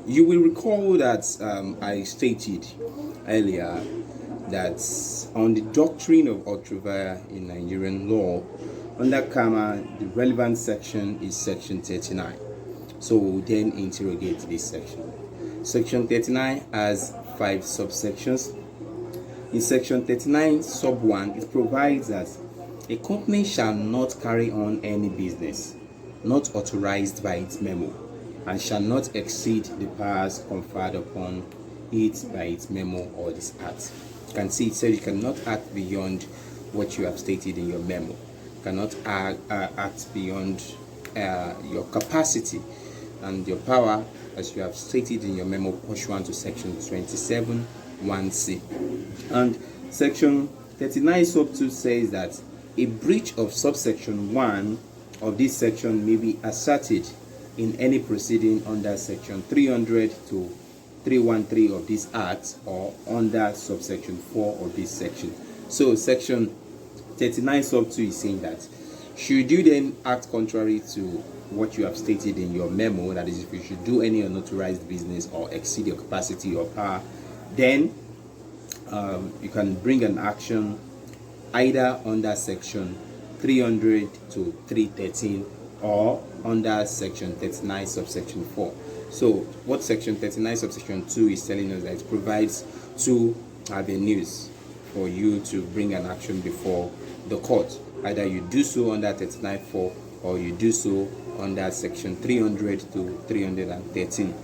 You will recall that I stated earlier that on the doctrine of ultravia in Nigerian law, under Kama, the relevant section is section 39. So we'll then interrogate this section. Section 39 has 5 subsections. In section 39 sub 1, it provides that a company shall not carry on any business not authorized by its memo, and shall not exceed the powers conferred upon it by its memo or this act. You can see it says you cannot act beyond what you have stated in your memo. You cannot act beyond your capacity and your power as you have stated in your memo pursuant to section 27 1c. And section 39 sub 2 says that a breach of subsection 1 of this section may be asserted in any proceeding under section 300 to 313 of this act or under subsection 4 of this section. So section 39 sub 2 is saying that should you then act contrary to what you have stated in your memo, that is if you should do any unauthorized business or exceed your capacity or power, then you can bring an action either under section 300 to 313 or under section 39 subsection 4. So what section 39 subsection 2 is telling us that it provides 2 avenues for you to bring an action before the court. Either you do so under 39.4 or you do so under section 300 to 313.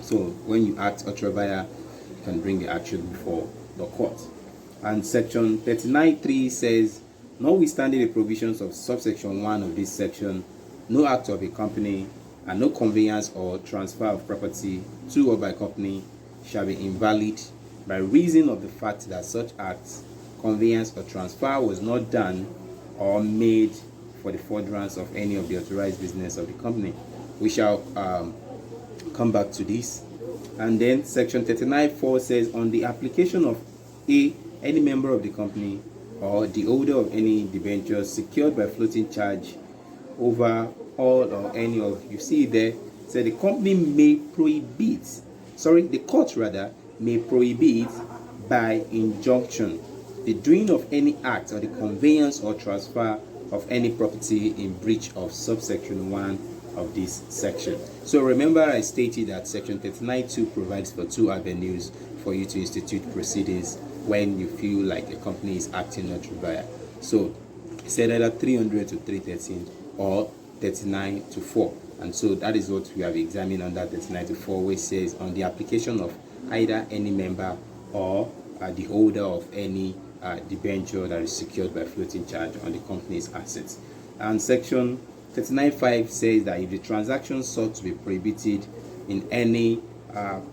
So when you act ultravia, you can bring the action before the court. And section 39.3 says, notwithstanding the provisions of subsection 1 of this section, no act of a company and no conveyance or transfer of property to or by company shall be invalid by reason of the fact that such act, conveyance or transfer was not done or made for the furtherance of any of the authorized business of the company. We shall come back to this. And then section 39.4 says, on the application of any member of the company or the holder of any debentures secured by floating charge over all or any of, you see there, so the company may prohibit, the court rather, may prohibit by injunction the doing of any act or the conveyance or transfer of any property in breach of subsection 1 of this section. So remember I stated that section 39.2 provides for 2 avenues for you to institute proceedings when you feel like a company is acting ultravia. So it said either 300 to 313 or 39 to 4. And so that is what we have examined under 39 to 4, which says on the application of either any member or the holder of any debenture that is secured by floating charge on the company's assets. And section 39.5 says that if the transaction sought to be prohibited in any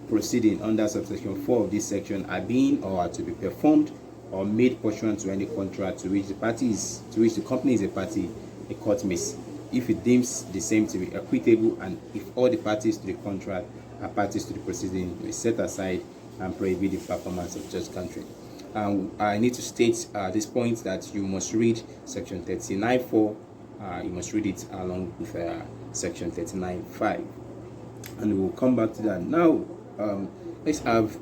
proceeding under subsection 4 of this section are being or are to be performed or made pursuant to any contract to which the company is a party, a court may, if it deems the same to be equitable and if all the parties to the contract are parties to the proceeding, will set aside and prohibit the performance of just country. I need to state at this point that you must read section 39.4. You must read it along with section 39.5, and we'll come back to that. Now let's have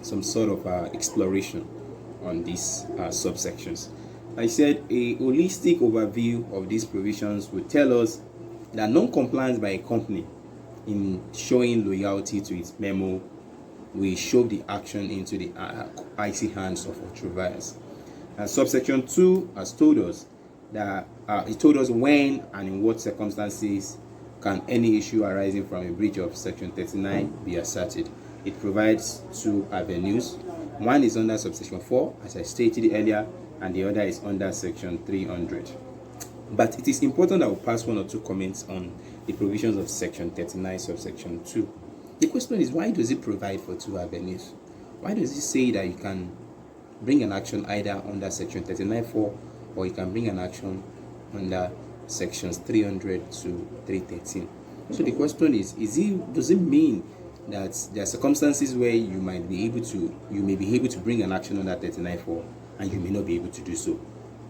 some sort of exploration on these subsections. I said a holistic overview of these provisions will tell us that non-compliance by a company in showing loyalty to its memo will show the action into the icy hands of ultravires. And subsection 2 has told us that it told us when and in what circumstances can any issue arising from a breach of section 39 be asserted. It provides 2 avenues. One is under subsection 4, as I stated earlier, and the other is under section 300. But it is important that we pass 1 or 2 comments on the provisions of section 39 subsection 2. The question is, why does it provide for 2 avenues? Why does it say that you can bring an action either under section 39.4 or you can bring an action under sections 300 to 313? So the question is does it mean that there are circumstances where you may be able to bring an action under 39.4 and you may not be able to do so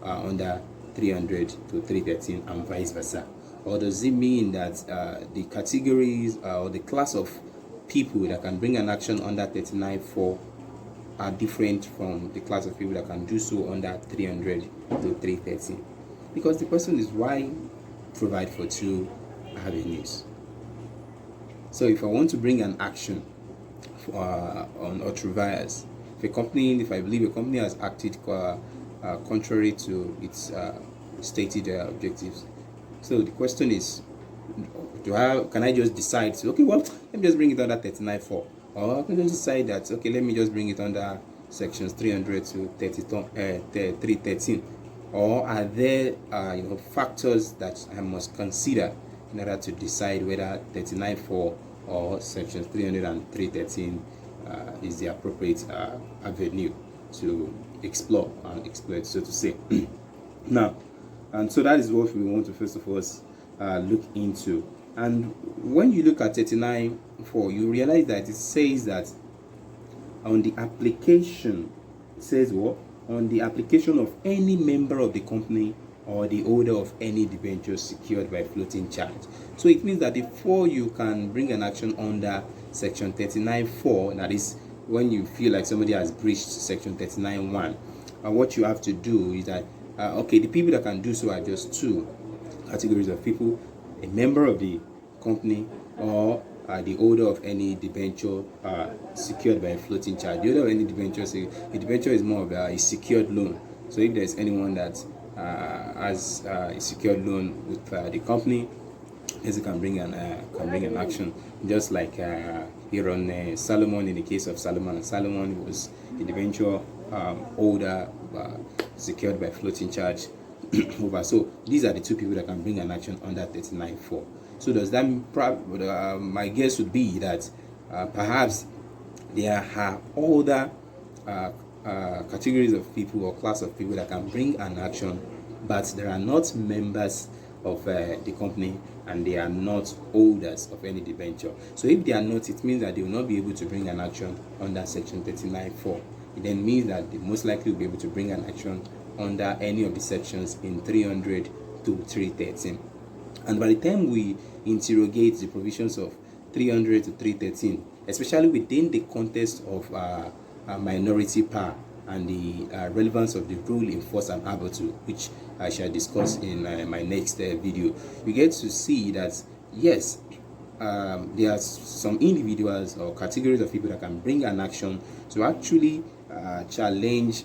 under 300 to 313 and vice versa? Or does it mean that the categories or the class of people that can bring an action under 39.4 are different from the class of people that can do so under 300 to 313. Because the question is, why provide for two avenues? So if I want to bring an action on Vires, if I believe a company has acted contrary to its stated objectives, so the question is, can I just decide to, okay, well, let me just bring it under 39.4, or I can just decide that, okay, let me just bring it under sections 300 to 313, or are there factors that I must consider in order to decide whether 39.4 or sections 300 and 313 is the appropriate avenue to explore and exploit, so to say. Now, and so that is what we want to first of all look into. And when you look at 39.4, you realize that it says that on the application, it says what? On the application of any member of the company or the holder of any debenture secured by floating charge. So it means that before you can bring an action under section 39.4, that is when you feel like somebody has breached section 39.1, what you have to do is that okay, the people that can do so are just two categories of people: a member of the company or the holder of any debenture secured by a floating charge. The holder of any debenture, a debenture is more of a secured loan. So if there's anyone that has a secured loan with the company, as can bring an action, just like Aaron Solomon. In the case of Solomon was a debenture holder secured by floating charge over. So these are the two people that can bring an action under 39.4. So does that my guess would be that perhaps there are other categories of people or class of people that can bring an action, but they are not members of the company and they are not holders of any debenture. So if they are not, it means that they will not be able to bring an action under section 39.4. It then means that they most likely will be able to bring an action under any of the sections in 300 to 313. And by the time we interrogate the provisions of 300 to 313, especially within the context of minority power and the relevance of the rule in force and arbiter, which I shall discuss in my next video, we get to see that yes, there are some individuals or categories of people that can bring an action to actually challenge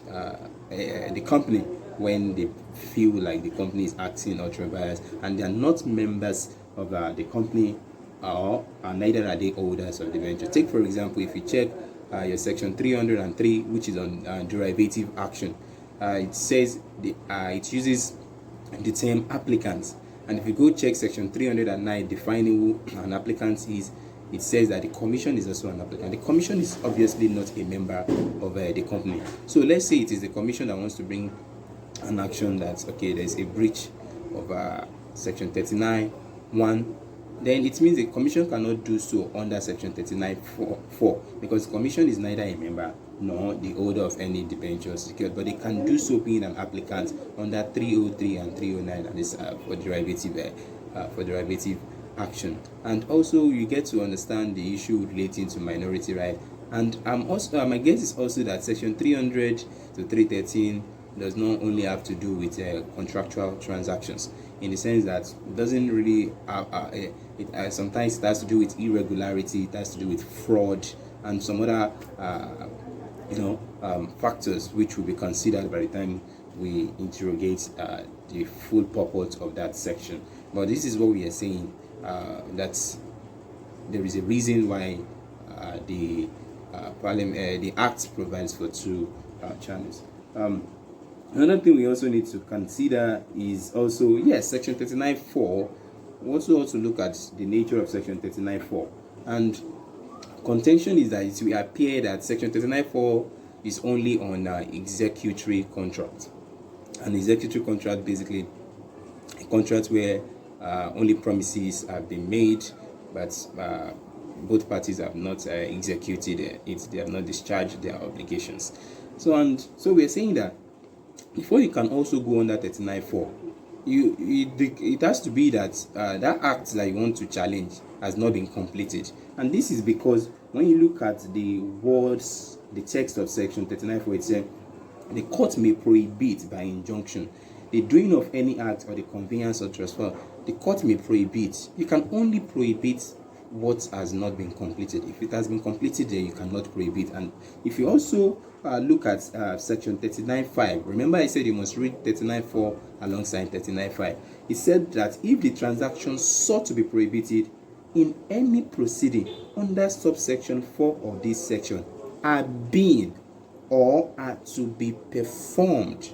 the company when they feel like the company is acting ultra-biased and they are not members of the company, or neither are they holders of the venture. Take for example, if you check your section 303, which is on derivative action, it says it uses the term applicant, and if you go check section 309 defining who an applicant is, it says that the commission is also an applicant. The commission is obviously not a member of the company. So let's say it is the commission that wants to bring an action that, okay, there's a breach of section 39.1, then it means the commission cannot do so under section 39.4 because the commission is neither a member nor the holder of any debenture secured, but they can do so being an applicant under 303 and 309, and this for derivative action. And also you get to understand the issue relating to minority right. And also my guess is also that section 300 to 313 does not only have to do with contractual transactions, in the sense that it doesn't really sometimes it has to do with irregularity, it has to do with fraud and some other factors which will be considered by the time we interrogate the full purport of that section. But this is what we are saying, that there is a reason why the Act provides for two channels. Another thing we also need to consider is also, yes, section 39.4. We also look at the nature of section 39.4, and contention is that it will appear that section 39.4 is only on executory contract. An executory contract, basically a contract where only promises have been made, but both parties have not executed it, they have not discharged their obligations. So we are saying that before you can also go under 39.4, it has to be that that act that you want to challenge has not been completed. And this is because when you look at the words, the text of section 39.4, it says, the court may prohibit by injunction the doing of any act or the conveyance or transfer. The court may prohibit. You can only prohibit what has not been completed. If it has been completed, then you cannot prohibit. And if you also look at section 39.5, remember I said you must read 39.4 alongside 39.5. It said that if the transaction sought to be prohibited in any proceeding under subsection 4 of this section are being or are to be performed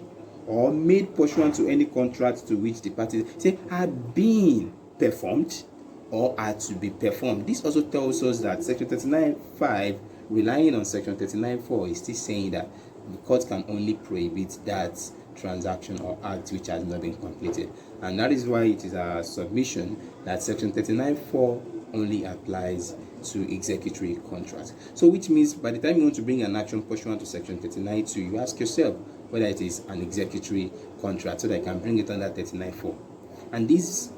or made pursuant to any contract to which the parties say are being performed or are to be performed. This also tells us that section 39.5, relying on section 39.4, is still saying that the court can only prohibit that transaction or act which has not been completed. And that is why it is our submission that section 39.4 only applies to executory contracts. So which means by the time you want to bring an action pursuant to section 39.2, you ask yourself whether it is an executory contract so that you can bring it under 39.4. And this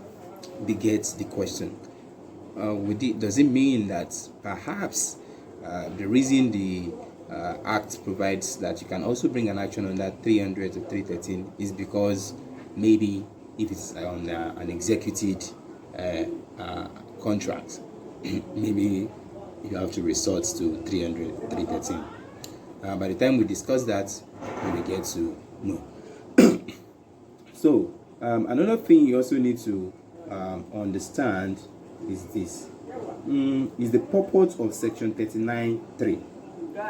begets the question, does it mean that perhaps the reason the Act provides that you can also bring an action under 300 to 313 is because maybe if it's on an executed contract, maybe you have to resort to 300, 313. By the time we discuss that, we will get to know. So, another thing you also need to understand is this. Is the purport of section 39.3.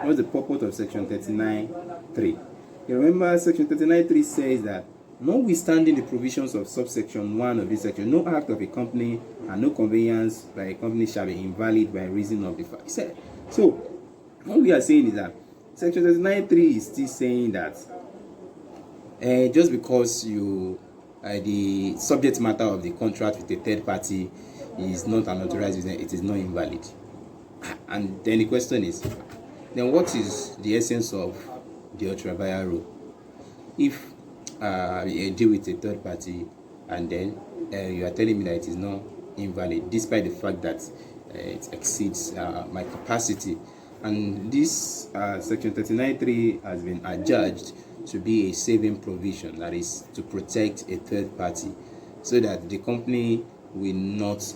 What's the purport of section 39.3? You remember section 39.3 says that notwithstanding the provisions of subsection 1 of this section, no act of a company and no conveyance by a company shall be invalid by reason of the fact. So, what we are saying is that section 39.3 is still saying that just because the subject matter of the contract with a third party is not an authorized business, it is not invalid. And then the question is, then what is the essence of the ultra-vires rule? If you deal with a third party and then you are telling me that it is not invalid, despite the fact that it exceeds my capacity, and this section 39.3 has been adjudged to be a saving provision, that is to protect a third party so that the company will not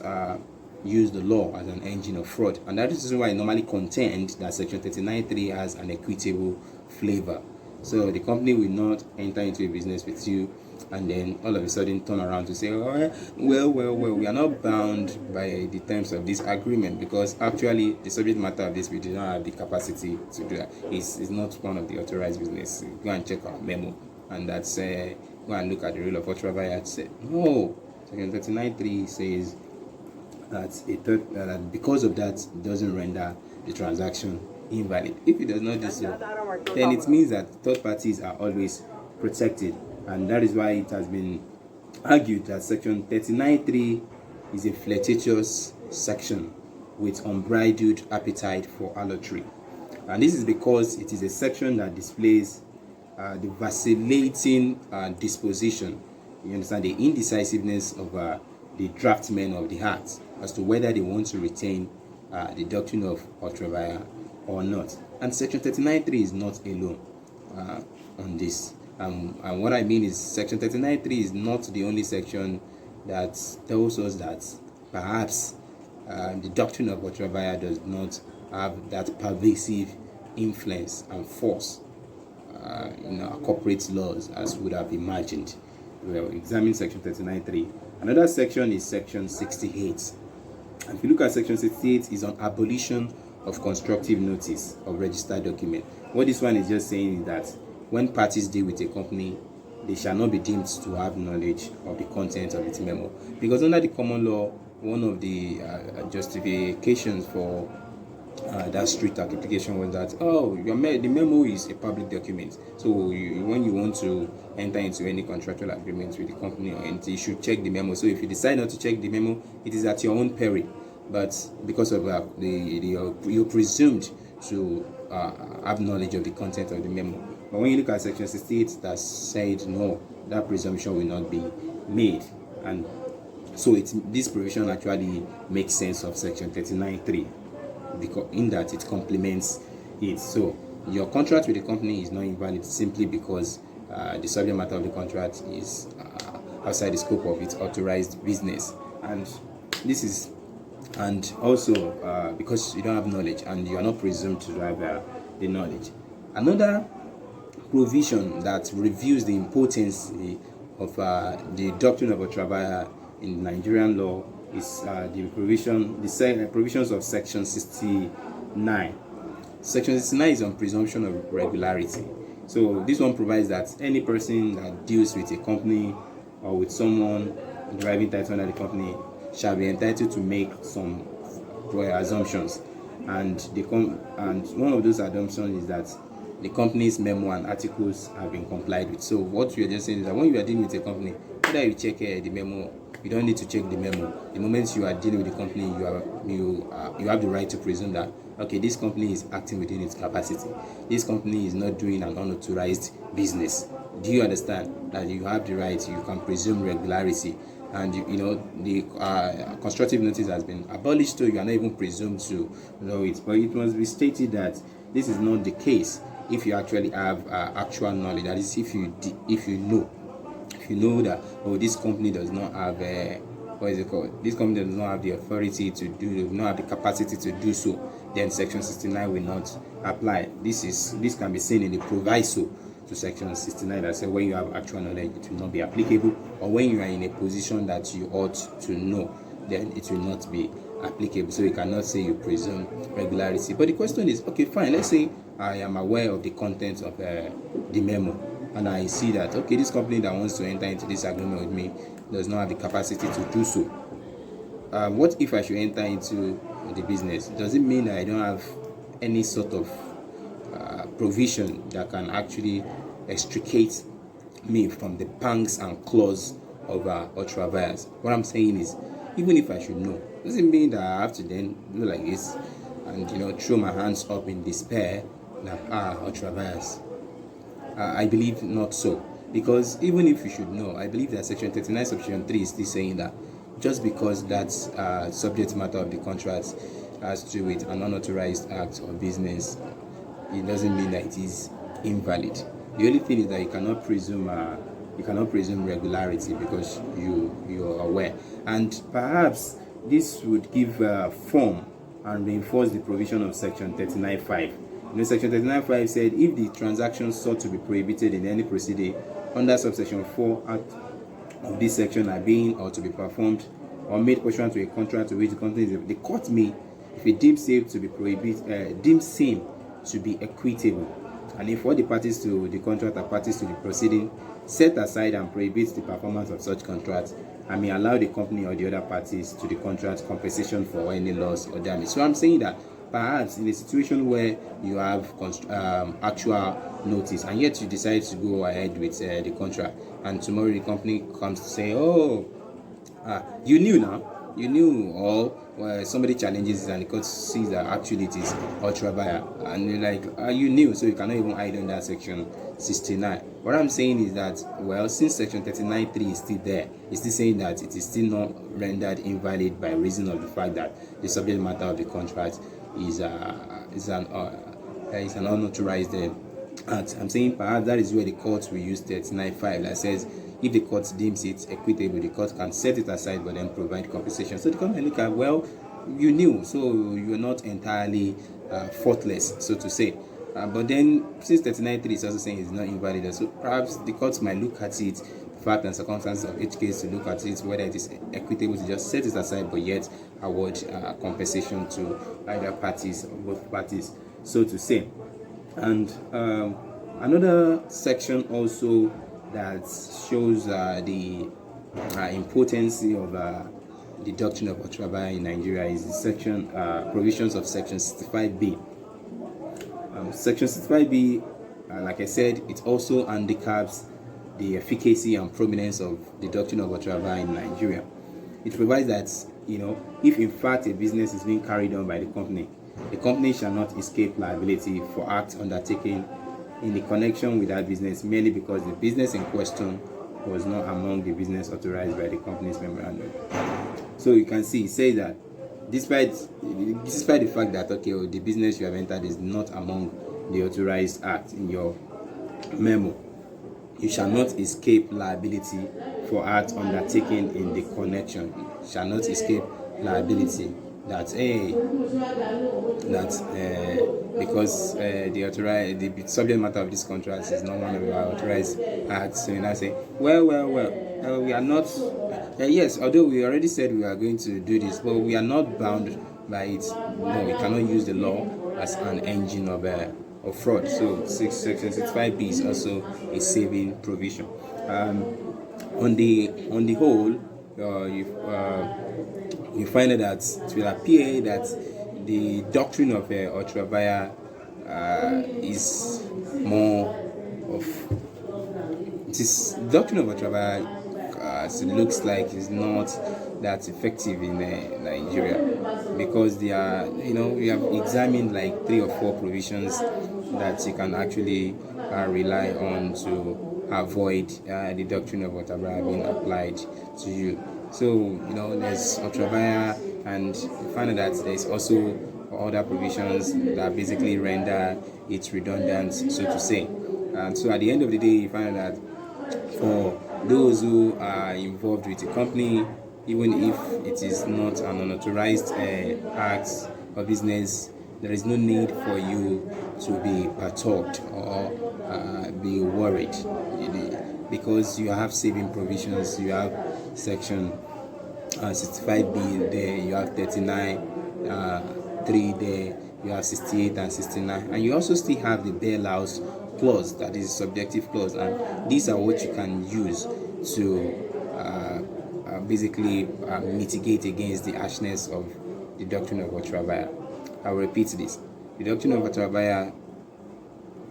use the law as an engine of fraud. And that is why I normally contend that section 39.3 has an equitable flavor. So the company will not enter into a business with you and then all of a sudden turn around to say, oh, well, we are not bound by the terms of this agreement because actually the subject matter of this, we do not have the capacity to do that. It's not one of the authorized business. Go and check our memo, and that's go and look at the rule of ultra-vires. No, section 39.3 says that because of that, it doesn't render the transaction invalid. If it does not do so, then it means that third parties are always protected, and that is why it has been argued that section 39.3 is a flirtatious section with unbridled appetite for allotery. And this is because it is a section that displays the vacillating disposition, you understand, the indecisiveness of the draftsmen of the act as to whether they want to retain the doctrine of ultra-vires or not. And section 39.3 is not alone on this. And what I mean is section 39.3 is not the only section that tells us that perhaps the doctrine of ultra-vires does not have that pervasive influence and force in our corporate laws as would have imagined. We'll examine section 39.3. Another section is section 68. And if you look at section 68, is on abolition of constructive notice of registered document. What this one is just saying is that when parties deal with a company, they shall not be deemed to have knowledge of the content of its memo. Because under the common law, one of the justifications for that strict application was that, the memo is a public document. So when you want to enter into any contractual agreement with the company or entity, you should check the memo. So if you decide not to check the memo, it is at your own peril. But because of you're presumed to have knowledge of the content of the memo. But when you look at section 68, that said no, that presumption will not be made. And So this provision actually makes sense of section 39.3 because in that it complements it. So your contract with the company is not invalid simply because the subject matter of the contract is outside the scope of its authorized business, and this is, and also because you don't have knowledge and you are not presumed to have the knowledge. Another provision that reviews the importance of the doctrine of ultra in Nigerian law is the provisions of section 69. Section 69 is on presumption of regularity. So this one provides that any person that deals with a company or with someone deriving title under the company shall be entitled to make some assumptions, and one of those assumptions is that the company's memo and articles have been complied with. So what we are just saying is that when you are dealing with a company, whether you check the memo, you don't need to check the memo. The moment you are dealing with the company, you have the right to presume that, okay, this company is acting within its capacity. This company is not doing an unauthorized business. Do you understand that you have the right? You can presume regularity, and the constructive notice has been abolished, so you are not even presumed to know it. But it must be stated that this is not the case if you actually have actual knowledge. That is, if you know that, oh, this company does not have this company does not have the authority to do, does not have the capacity to do so, then section 69 will not apply. This can be seen in the proviso to section 69 that says when you have actual knowledge it will not be applicable, or when you are in a position that you ought to know, then it will not be applicable. So you cannot say you presume regularity. But the question is, okay, fine, let's say I am aware of the content of the memo, and I see that, okay, this company that wants to enter into this agreement with me does not have the capacity to do so. What if I should enter into the business? Does it mean that I don't have any sort of provision that can actually extricate me from the pangs and claws of ultra vires? What I'm saying is, even if I should know, does it mean that I have to then do like this and throw my hands up in despair that ultra vires? I believe not so, because even if you should know, I believe that section 39 subsection 3 is still saying that just because that subject matter of the contract has to do with an unauthorized act of business, it doesn't mean that it is invalid. The only thing is that you cannot presume regularity because you are aware, and perhaps this would give form and reinforce the provision of section 39.5. Section 39.5 said, if the transaction sought to be prohibited in any proceeding under subsection 4 act of this section are being or to be performed or made pursuant to a contract to which the company is, the court may, if it deems same to be deems same to be equitable, and if all the parties to the contract are parties to the proceeding, set aside and prohibit the performance of such contracts, and may allow the company or the other parties to the contract compensation for any loss or damage. So I'm saying that perhaps in a situation where you have actual notice and yet you decide to go ahead with the contract, and tomorrow the company comes to say, oh, you knew, or somebody challenges it and the court sees that actually it is ultra via, and you're like, you knew, so you cannot even hide under section 69. What I'm saying is that, well, since section 39.3 is still there, it's still saying that it is still not rendered invalid by reason of the fact that the subject matter of the contract is an unauthorized act. I'm saying perhaps that is where the court will use 39.5 that says, if the court deems it equitable, the court can set it aside but then provide compensation. So the court can look at, well, you knew, so you're not entirely faultless, so to say. But then, since 39.3 is also saying it's not invalid, so perhaps the court might look at it, the fact and circumstances of each case, to look at it, whether it is equitable to just set it aside but yet award compensation to either parties or both parties, so to say. And another section also that shows the importance of the doctrine of ultra vires in Nigeria is the section provisions of section 65B. Section 65B, like I said, it also handicaps the efficacy and prominence of the doctrine of ultra vires in Nigeria. It provides that, if in fact a business is being carried on by the company shall not escape liability for acts undertaken in the connection with that business merely because the business in question was not among the business authorized by the company's memorandum. So you can see, it says that despite the fact that the business you have entered is not among the authorized act in your memo, you shall not escape liability for acts undertaken in the connection. You shall not escape liability because the subject matter of this contract is not one of our authorized acts. So you now say, we are not. Yes, although we already said we are going to do this, but we are not bound by it. No, we cannot use the law as an engine of fraud. So section 65B is also a saving provision. On the whole, you find that it will appear that the doctrine of ultra vires is more of this doctrine of ultra vires. It looks like it's not that effective in Nigeria, because they are, we have examined like 3 or 4 provisions that you can actually rely on to avoid the doctrine of ultra vires being applied to you. So there's ultra vires, and you find that there's also other provisions that basically render it redundant, so to say. And so at the end of the day, you find that for those who are involved with a company, even if it is not an unauthorized act or business, there is no need for you to be perturbed or be worried, because you have saving provisions. You have section 65B there, you have 39(3) there, you have 68 and 69, and you also still have the bailout clause, that is subjective clause, and these are what you can use to basically mitigate against the harshness of the doctrine of ultra vires. I will repeat this: the doctrine of ultra vires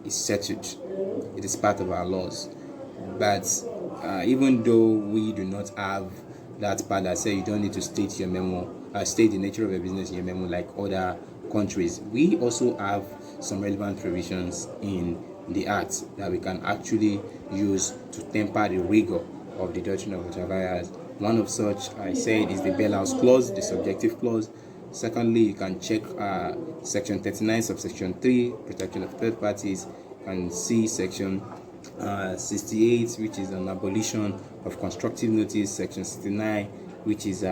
is settled; it is part of our laws. But even though we do not have that part that says you don't need to state your memo, state the nature of your business in your memo like other countries, we also have some relevant provisions in the act that we can actually use to temper the rigor of the doctrine of ultra vires. One of such, I said, is the bailout clause, the subjective clause. Secondly, you can check section 39 subsection 3, protection of third parties, and see section 68, which is an abolition of constructive notice, section 69, which is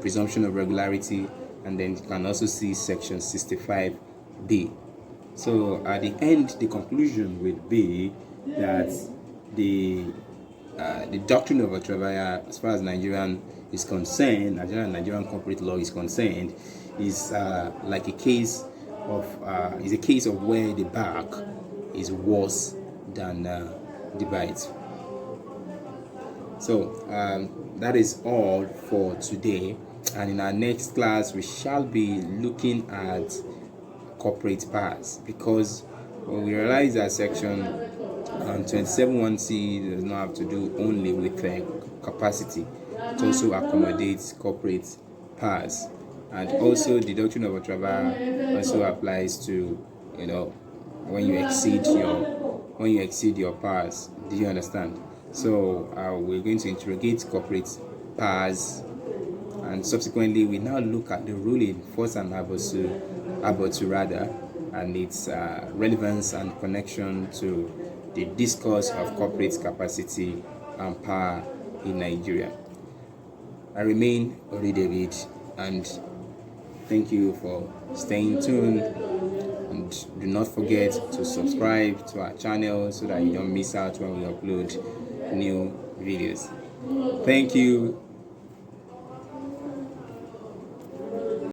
presumption of regularity, and then you can also see section 65B. So at the end, the conclusion would be that the doctrine of ultra vires, as far as Nigerian corporate law is concerned, is like a case of where the bark is worse than the bite. So that is all for today, and in our next class we shall be looking at corporate powers, because we realize that section 27(1)(c) does not have to do only with capacity. It also accommodates corporate powers, and also the doctrine of ultra vires also applies to when you exceed your powers. Do you understand? So we're going to interrogate corporate powers, and subsequently we now look at the ruling Force and Abotu, and its relevance and connection to the discourse of corporate capacity and power in Nigeria. I remain Ori David, and thank you for staying tuned, and do not forget to subscribe to our channel so that you don't miss out when we upload new videos. Thank you.